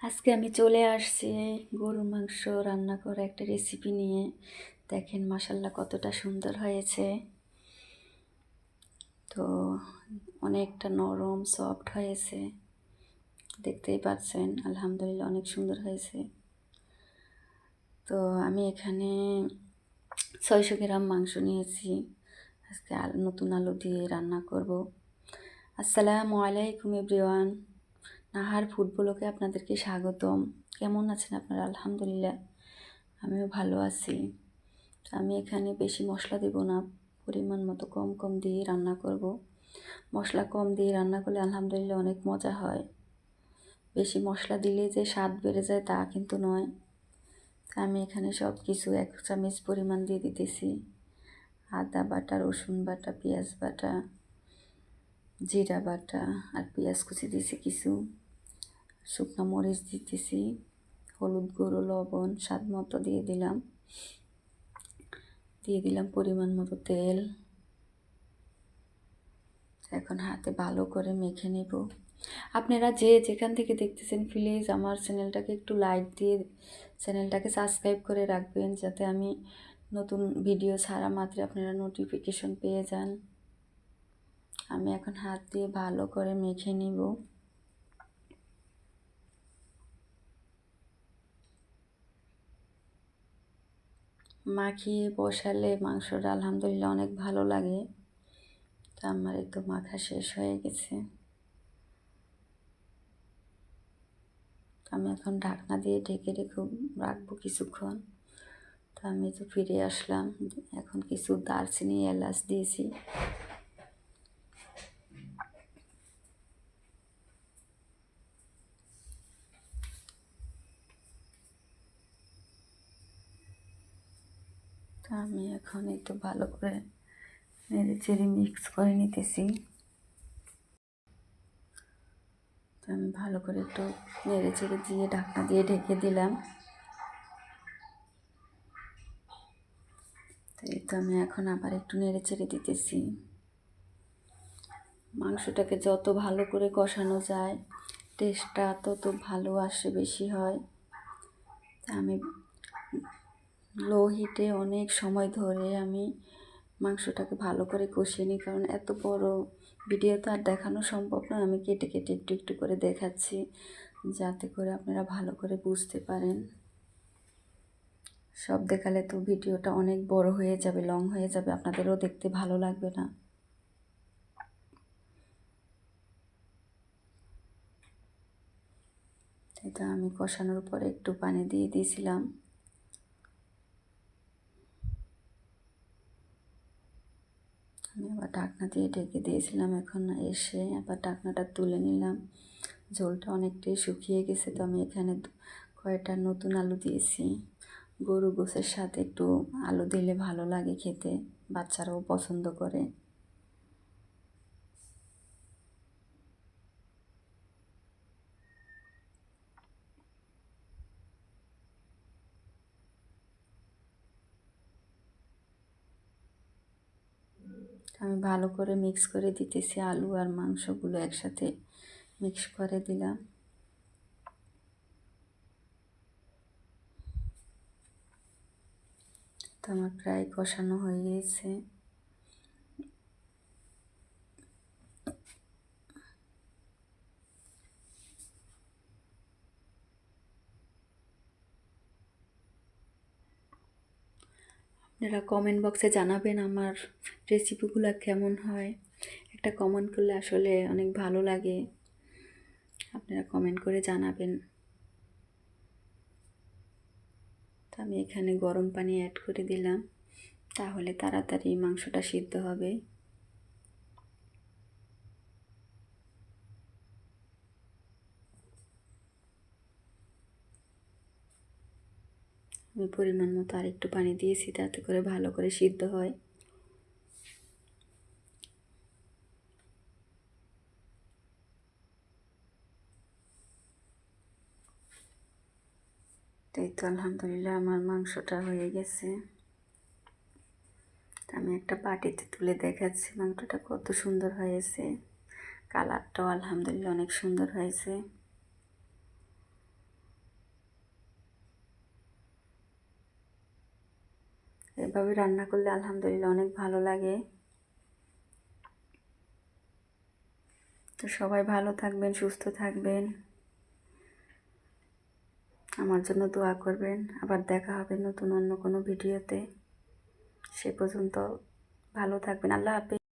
আজকে আমি চলে আসছি গরুর মাংস রান্না করা একটা রেসিপি নিয়ে। দেখেন মাশাল্লাহ কতটা সুন্দর হয়েছে। তো অনেকটা নরম সফট হয়েছে, দেখতেই পাচ্ছেন। আলহামদুলিল্লাহ অনেক সুন্দর হয়েছে। তো আমি এখানে 600 গ্রাম মাংস নিয়েছি। আজকে নতুন আলু দিয়ে রান্না করব। আসসালামু আলাইকুম এভরিওয়ান, নাহার ফুড ব্লগে আপনাদেরকে স্বাগতম। কেমন আছেন আপনারা? আলহামদুলিল্লাহ আমিও ভালো আছি। তো আমি এখানে বেশি মশলা দেব না, পরিমাণ মতো কম কম দিয়ে রান্না করব। মশলা কম দিয়ে রান্না করলে আলহামদুলিল্লাহ অনেক মজা হয়। বেশি মশলা দিলে যে স্বাদ বেড়ে যায় তা কিন্তু নয়। তা আমি এখানে সব কিছু 1 চামচ পরিমাণ দিয়ে দিতেছি। আদা বাটা, রসুন বাটা, পেঁয়াজ বাটা, জিরা বাটা আর পেঁয়াজ কুচি দিয়েছি কিছু, শুকনো মরিচ দিতেছি, হলুদ গুঁড়ো, লবণ স্বাদ মতো দিয়ে দিলাম পরিমাণ মতো তেল। এখন হাতে ভালো করে মেখে নেব। আপনারা যে যেখান থেকে দেখতেছেন প্লিজ আমার চ্যানেলটাকে একটু লাইক দিয়ে চ্যানেলটাকে সাবস্ক্রাইব করে রাখবেন, যাতে আমি নতুন ভিডিও ছাড়া মাত্র আপনারা নোটিফিকেশন পেয়ে যান। আমি এখন হাত দিয়ে ভালো করে মেখে নিব। মাখিয়ে বসালে মাংসটা আলহামদুলিল্লাহ অনেক ভালো লাগে। তো আমার এই তো মাখা শেষ হয়ে গেছে। আমি এখন ঢাকনা দিয়ে ঢেকে রাখবো কিছুক্ষণ। তো আমি তো ফিরে আসলাম। এখন কিছু দারচিনি, এলাচ দিয়েছি। তো আমি এখন একটু ভালো করে নেড়ে চেড়ে মিক্স করে নিতেছি। তো আমি ভালো করে একটু নেড়ে চেড়ে দিয়ে ঢাকনা দিয়ে ঢেকে দিলাম। তো এই তো আমি এখন আবার একটু নেড়ে চেড়ে দিতেছি। মাংসটাকে যত ভালো করে কষানো যায় টেস্টটা তত ভালো আসে, বেশি হয়। তা আমি লো হিটে অনেক সময় ধরে আমি মাংসটাকে ভালো করে কষিয়ে নিই, কারণ এত বড় ভিডিও তো আর দেখানো সম্ভব নয়। আমি কেটে কেটে একটু একটু করে দেখাচ্ছি, যাতে করে আপনারা ভালো করে বুঝতে পারেন। সব দেখালে তো ভিডিওটা অনেক বড় হয়ে যাবে, লং হয়ে যাবে, আপনাদেরও দেখতে ভালো লাগবে না। এটা আমি কষানোর পরে একটু পানি দিয়ে দিয়েছিলাম। আমি আবার ঢাকনা দিয়ে ঢেকে দিয়েছিলাম। এখন এসে আবার ঢাকনাটা তুলে নিলাম। ঝোলটা অনেকটাই শুকিয়ে গেছে। তো আমি এখানে কয়েকটা নতুন আলু দিয়েছি। গরু গোশের সাথে একটু আলু দিলে ভালো লাগে খেতে, বাচ্চারাও পছন্দ করে। আমি ভালো করে মিক্স করে দিতেছি, আলু আর মাংসগুলো একসাথে মিক্স করে দিলাম। তো আমার প্রায় কষানো হয়ে গিয়েছে। আপনারা কমেন্ট বক্সে জানাবেন আমার রেসিপিগুলো কেমন হয়। একটা কমেন্ট করলে আসলে অনেক ভালো লাগে। আপনারা কমেন্ট করে জানাবেন। তো আমি এখানে গরম পানি অ্যাড করে দিলাম, তাহলে তাড়াতাড়ি মাংসটা সিদ্ধ হবে। আমি পরিমাণ মতো আরেকটু পানি দিয়েছি, যাতে করে ভালো করে সিদ্ধ হয়। এই তো আলহামদুলিল্লাহ আমার মাংসটা হয়ে গেছে। আমি একটা বাটিতে তুলে দেখাচ্ছি মাংসটা কত সুন্দর হয়েছে। কালারটাও আলহামদুলিল্লাহ অনেক সুন্দর হয়েছে। এভাবে রান্না করলে আলহামদুলিল্লাহ অনেক ভালো লাগে। তো সবাই ভালো থাকবেন, সুস্থ থাকবেন, আমার জন্য দোয়া করবেন। আবার দেখা হবে নতুন অন্য কোনো ভিডিওতে। সে পর্যন্ত ভালো থাকবেন। আল্লাহ হাফেজ।